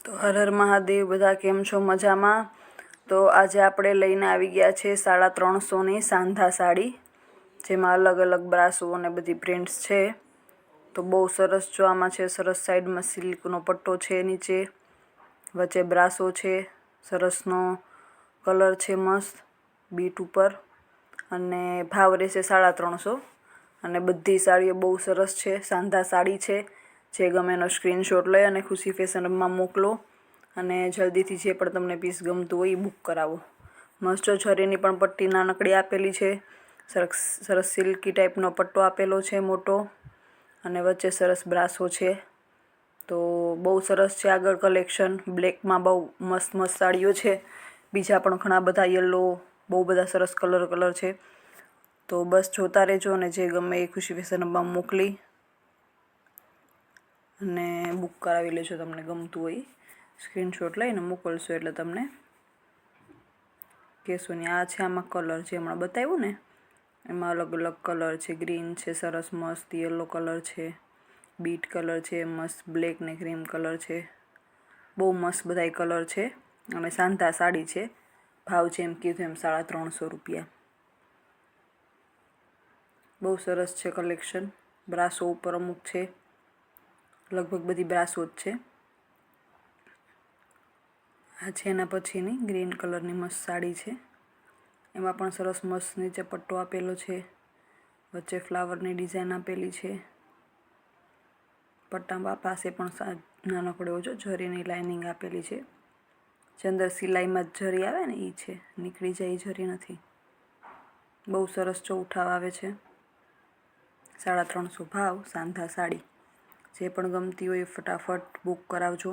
તો હર હર મહાદેવ, બધા કેમ છો? મજામાં? તો આજે આપણે લઈને આવી ગયા છે 350ની સાંધા સાડી, જેમાં અલગ અલગ બ્રાસો અને બધી પ્રિન્ટ્સ છે. તો બહુ સરસ જો આમાં છે, સરસ સાઈડમાં સિલ્કનો પટ્ટો છે, નીચે વચ્ચે બ્રાસો છે, સરસનો કલર છે મસ્ત બીટ ઉપર, અને ભાવ રહેશે 350. અને બધી સાડીઓ બહુ સરસ છે, સાંધા સાડી છે. જે ગમે એનો સ્ક્રીનશોટ લઈ અને ખુશી ફેશનમાં મોકલો, અને જલ્દીથી જે પણ તમને પીસ ગમતું હોય એ બુક કરાવો. મસ્ત ઝરીની પણ પટ્ટી નાનકડી આપેલી છે, સરસ સિલ્કી ટાઈપનો પટ્ટો આપેલો છે મોટો, અને વચ્ચે સરસ બ્રાસો છે. તો બહુ સરસ છે આગળ કલેક્શન. બ્લેકમાં બહુ મસ્ત મસ્ત સાડીઓ છે, બીજા પણ ઘણા બધા યલો, બહુ બધા સરસ કલર છે. તો બસ જોતા રહેજો, અને જે ગમે એ ખુશી ફેશનમાં મોકલી અને બુક કરાવી લેજો. તમને ગમતું હોય સ્ક્રીનશોટ લઈને મોકલશો એટલે તમને કહેશો ને. આ છે આમાં કલર, જે હમણાં બતાવ્યું ને એમાં અલગ અલગ કલર છે. ગ્રીન છે સરસ મસ્ત, યલો કલર છે, બીટ કલર છે મસ્ત, બ્લેક ને ક્રીમ કલર છે. બહુ મસ્ત બધા કલર છે, અને સાંધા સાડી છે. ભાવ છે એમ કીધું એમ 350 રૂપિયા. બહુ સરસ છે કલેક્શન. બ્રાસો ઉપર અમુક છે, લગભગ બધી બ્રાસો જ છે. આ છે એના પછીની ગ્રીન કલરની મસ્ત સાડી છે, એમાં પણ સરસ મસ્ત નીચે પટ્ટો આપેલો છે, વચ્ચે ફ્લાવરની ડિઝાઇન આપેલી છે. પટ્ટા પાસે પણ નાનકડો જો ઝરીની લાઇનિંગ આપેલી છે, જે અંદર સિલાઈમાં જ ઝરી આવે ને એ છે, નીકળી જાય એ ઝરી નથી. બહુ સરસ જો ઉઠાવ આવે છે. 350 ભાવ, સાંધા સાડી. જે પણ ગમતી હોય ફટાફટ બુક કરાવજો.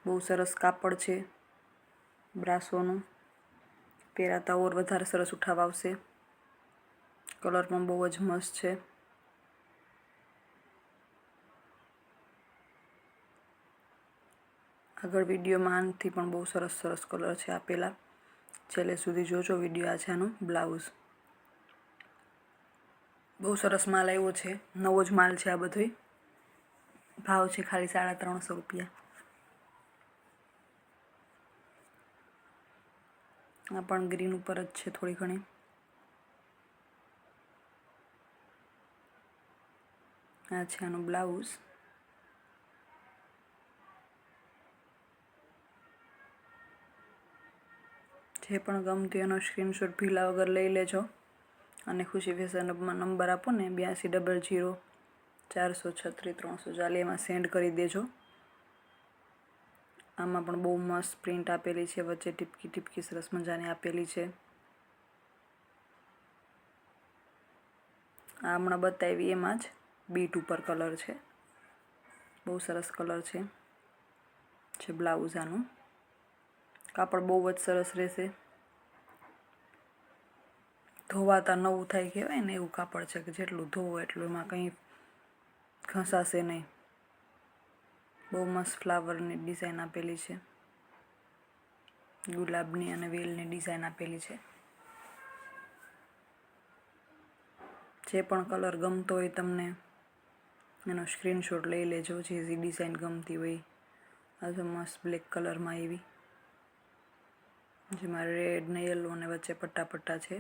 બહુ સરસ કાપડ છે બ્રાસોનું, પહેરાતા ઓર વધારે સરસ ઉઠાવ આવશે. કલર પણ બહુ જ મસ્ત છે. આગળ વિડીયોમાં આનાથી પણ બહુ સરસ કલર છે આપેલા. છેલ્લે સુધી જોજો વિડીયો. આ છે આનું બ્લાઉઝ. બહુ સરસ માલ આવ્યો છે, નવો જ માલ છે આ બધોય. ભાવ છે ખાલી 350 રૂપિયા. આ પણ ગ્રીન ઉપર જ છે થોડી ઘણી. આ છે આનું બ્લાઉઝ. જે પણ ગમતું એનો સ્ક્રીનશોટ ભીલા વગર લઈ લેજો, અને ખુશી ફેશનમાં નંબર આપો ને 8200 436 340, એમાં સેન્ડ કરી દેજો. આમાં પણ બહુ મસ્ત પ્રિન્ટ આપેલી છે, વચ્ચે ટીપકી સરસ મજાની આપેલી છે. આ હમણાં બતાવી એમાં જ બીટ ઉપર કલર છે, બહુ સરસ કલર છે બ્લાઉઝ આનું. કાપડ બહુ જ સરસ રહેશે, ધોવાતા નવું થાય કહેવાય ને એવું કાપડ છે, કે જેટલું ધોવો એટલું એમાં કંઈ ઘસાશે નહીં. બહુ મસ્ત ફ્લાવરની ડિઝાઇન આપેલી છે, ગુલાબની અને વેલની ડિઝાઇન આપેલી છે. જે પણ કલર ગમતો હોય તમને એનો સ્ક્રીનશોટ લઈ લેજો, જે ડિઝાઇન ગમતી હોય. આ તો મસ્ત બ્લેક કલરમાં એવી, જેમાં રેડ ને યલો અને વચ્ચે પટ્ટા છે,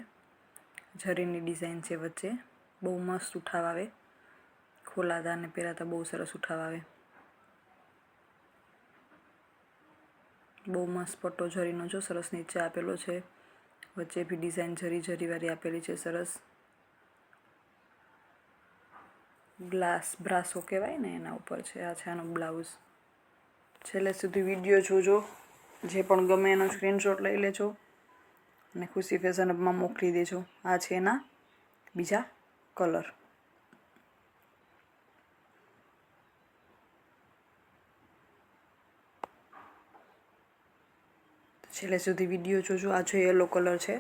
ઝરીની ડિઝાઇન છે વચ્ચે. બહુ મસ્ત ઉઠાવ આવે, ખોલાતા અને પહેરાતા બહુ સરસ ઉઠાવ આવે. બહુ મસ્ત પટ્ટો ઝરીનો જો સરસ નીચે આપેલો છે, વચ્ચે બી ડિઝાઇન ઝરીવાળી આપેલી છે સરસ. ગ્લાસ બ્રાસો કહેવાય ને એના ઉપર છે. આ છે આનું બ્લાઉઝ. છેલ્લે સુધી વિડીયો જોજો. જે પણ ગમે એનો સ્ક્રીનશોટ લઈ લેજો, અને ખુશી ફેશન હબમાં મોકલી દેજો. આ છે એના બીજા કલર. છેલ્લે સુધી વિડીયો જોજો. આ જો યલો કલર છે,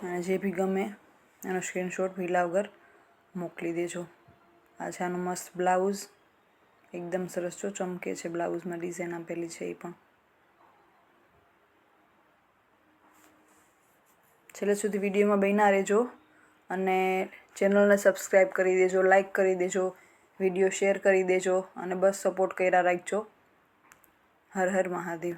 અને જે બી ગમે એનો સ્ક્રીનશોટ ભીલા વગર મોકલી દેજો. આ છે આનું મસ્ત બ્લાઉઝ, એકદમ સરસ જો ચમકે છે. બ્લાઉઝમાં ડિઝાઇન આપેલી છે એ પણ. છેલ્લે સુધી વિડીયોમાં બન્યા રહેજો, અને ચેનલને સબસ્ક્રાઈબ કરી દેજો, લાઈક કરી દેજો, વિડીયો શેર કરી દેજો અને બસ સપોર્ટ કર્યા રાખજો. હર હર મહાદેવ.